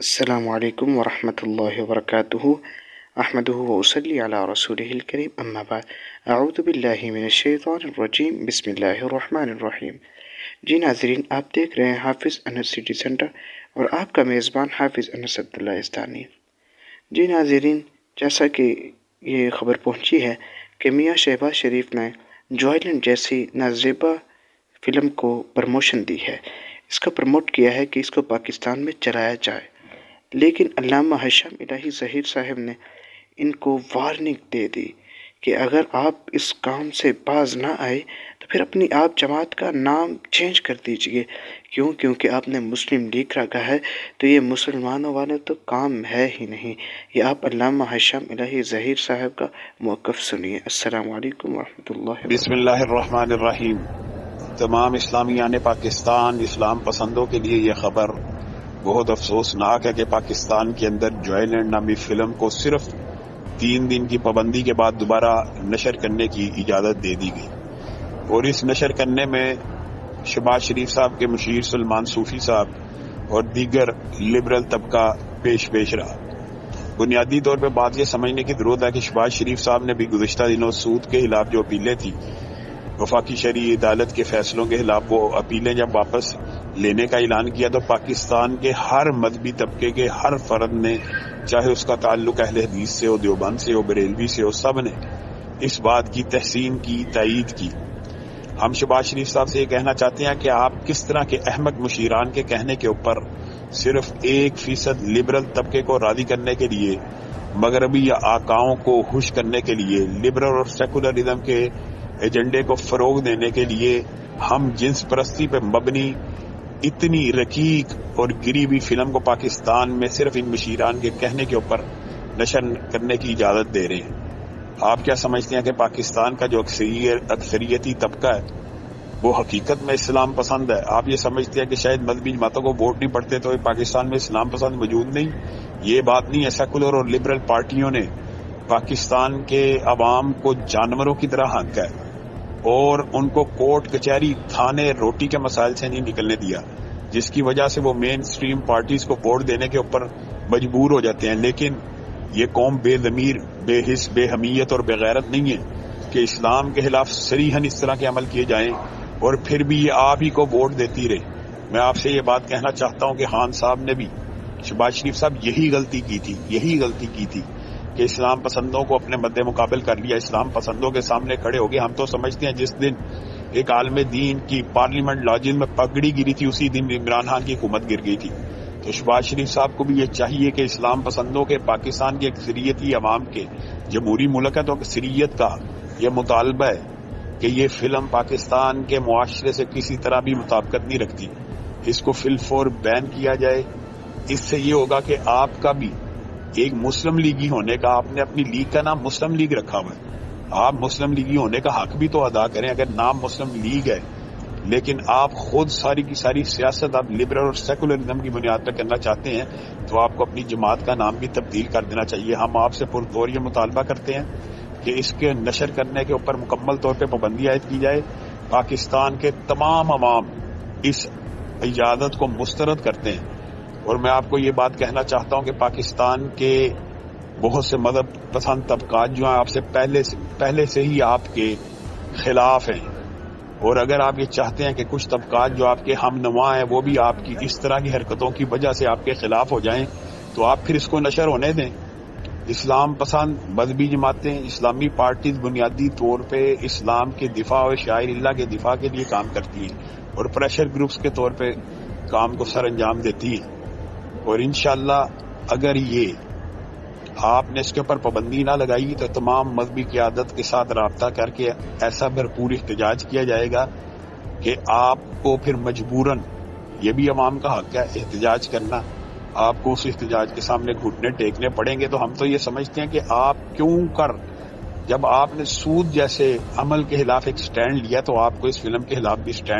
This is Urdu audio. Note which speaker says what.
Speaker 1: السلام علیکم ورحمۃ اللہ وبرکاتہ احمدہ وصلی علی رسولہ الکریم اما بعد اعوذ باللہ من الشیطان الرجیم بسم اللہ الرحمن الرحیم۔ جی ناظرین، آپ دیکھ رہے ہیں حافظ انس سٹی سینٹر اور آپ کا میزبان حافظ انس عبداللہ استانی۔ جی ناظرین، جیسا کہ یہ خبر پہنچی ہے کہ میاں شہباز شریف نے جوائلنٹ جیسی نازیبا فلم کو پروموشن دی ہے، اس کا پروموٹ کیا ہے کہ اس کو پاکستان میں چلایا جائے، لیکن علامہ ہشام الہی ظہیر صاحب نے ان کو وارننگ دے دی کہ اگر آپ اس کام سے باز نہ آئے تو پھر اپنی آپ جماعت کا نام چینج کر دیجئے، کیونکہ آپ نے مسلم لیگ رکھا ہے تو یہ مسلمانوں والے تو کام ہے ہی نہیں۔ یہ آپ علامہ ہشام الہی ظہیر صاحب کا موقف سنیے۔ السلام علیکم ورحمۃ اللہ وبرکاتہ۔
Speaker 2: بسم اللہ الرحمن الرحیم۔ تمام اسلامیان پاکستان، اسلام پسندوں کے لیے یہ خبر بہت افسوسناک ہے کہ پاکستان کے اندر جوائلنٹ نامی فلم کو صرف 3 دن کی پابندی کے بعد دوبارہ نشر کرنے کی اجازت دے دی گئی، اور اس نشر کرنے میں شہباز شریف صاحب کے مشیر سلمان صوفی صاحب اور دیگر لبرل طبقہ پیش رہا۔ بنیادی طور پہ بات یہ سمجھنے کی ضرورت ہے کہ شہباز شریف صاحب نے بھی گزشتہ دنوں سود کے خلاف جو اپیلیں تھیں، وفاقی شرعی عدالت کے فیصلوں کے خلاف، وہ اپیلیں جب واپس لینے کا اعلان کیا تو پاکستان کے ہر مذہبی طبقے کے ہر فرد نے، چاہے اس کا تعلق اہل حدیث سے ہو، دیوبند سے ہو، بریلوی سے ہو، سب نے اس بات کی تحسین کی، تائید کی۔ ہم شہباز شریف صاحب سے یہ کہنا چاہتے ہیں کہ آپ کس طرح کے احمق مشیران کے کہنے کے اوپر صرف 1% لبرل طبقے کو راضی کرنے کے لیے، مغربی آقاؤں کو خوش کرنے کے لیے، لبرل اور سیکولرزم کے ایجنڈے کو فروغ دینے کے لیے ہم جنس پرستی پہ مبنی اتنی رقیق اور گری ہوئی فلم کو پاکستان میں صرف ان مشیران کے کہنے کے اوپر نشر کرنے کی اجازت دے رہے ہیں؟ آپ کیا سمجھتے ہیں کہ پاکستان کا جو اکثریتی طبقہ ہے وہ حقیقت میں اسلام پسند ہے؟ آپ یہ سمجھتے ہیں کہ شاید مذہبی جماعتوں کو ووٹ نہیں پڑتے تو پاکستان میں اسلام پسند موجود نہیں؟ یہ بات نہیں ہے۔ سیکولر اور لبرل پارٹیوں نے پاکستان کے عوام کو جانوروں کی طرح ہانکا ہے اور ان کو کورٹ کچہری، تھانے، روٹی کے مسائل سے نہیں نکلنے دیا، جس کی وجہ سے وہ مین سٹریم پارٹیز کو ووٹ دینے کے اوپر مجبور ہو جاتے ہیں۔ لیکن یہ قوم بے ضمیر، بے حس، بے حمیت اور بے غیرت نہیں ہے کہ اسلام کے خلاف صریحاً اس طرح کے عمل کیے جائیں اور پھر بھی یہ آپ ہی کو ووٹ دیتی رہے۔ میں آپ سے یہ بات کہنا چاہتا ہوں کہ خان صاحب نے بھی، شہباز شریف صاحب یہی غلطی کی تھی کہ اسلام پسندوں کو اپنے مد مقابل کر لیا، اسلام پسندوں کے سامنے کھڑے ہو گئے۔ ہم تو سمجھتے ہیں جس دن ایک عالم دین کی پارلیمنٹ لاجن میں پگڑی گری تھی اسی دن عمران خان کی حکومت گر گئی تھی۔ تو شہباز شریف صاحب کو بھی یہ چاہیے کہ اسلام پسندوں کے، پاکستان کے اکثریتی عوام کے، جمہوری ملک ہے تو اکثریت کا یہ مطالبہ ہے کہ یہ فلم پاکستان کے معاشرے سے کسی طرح بھی مطابقت نہیں رکھتی، اس کو فی الفور بین کیا جائے۔ اس سے یہ ہوگا کہ آپ کا بھی ایک مسلم لیگی ہونے کا، آپ نے اپنی لیگ کا نام مسلم لیگ رکھا ہوا ہے، آپ مسلم لیگی ہونے کا حق بھی تو ادا کریں۔ اگر نام مسلم لیگ ہے لیکن آپ خود ساری کی ساری سیاست آپ لبرل اور سیکولرزم کی بنیاد پر کرنا چاہتے ہیں تو آپ کو اپنی جماعت کا نام بھی تبدیل کر دینا چاہیے۔ ہم آپ سے پرزور یہ مطالبہ کرتے ہیں کہ اس کے نشر کرنے کے اوپر مکمل طور پہ پابندی عائد کی جائے۔ پاکستان کے تمام عوام اس اجازت کو مسترد کرتے ہیں، اور میں آپ کو یہ بات کہنا چاہتا ہوں کہ پاکستان کے بہت سے مذہب پسند طبقات جو ہیں آپ سے پہلے سے ہی آپ کے خلاف ہیں، اور اگر آپ یہ چاہتے ہیں کہ کچھ طبقات جو آپ کے ہم نوا ہیں وہ بھی آپ کی اس طرح کی حرکتوں کی وجہ سے آپ کے خلاف ہو جائیں تو آپ پھر اس کو نشر ہونے دیں۔ اسلام پسند مذہبی جماعتیں، اسلامی پارٹیز بنیادی طور پہ اسلام کے دفاع اور شاعر اللہ کے دفاع کے لیے کام کرتی ہیں اور پریشر گروپس کے طور پہ کام کو سر انجام دیتی ہیں، اور انشاءاللہ اگر یہ آپ نے اس کے اوپر پابندی نہ لگائی تو تمام مذہبی قیادت کے ساتھ رابطہ کر کے ایسا بھرپور احتجاج کیا جائے گا کہ آپ کو پھر مجبوراً، یہ بھی عوام کا حق ہے احتجاج کرنا، آپ کو اس احتجاج کے سامنے گھٹنے ٹیکنے پڑیں گے۔ تو ہم تو یہ سمجھتے ہیں کہ آپ کیوں کر، جب آپ نے سود جیسے عمل کے خلاف ایک سٹینڈ لیا تو آپ کو اس فلم کے خلاف بھی سٹینڈ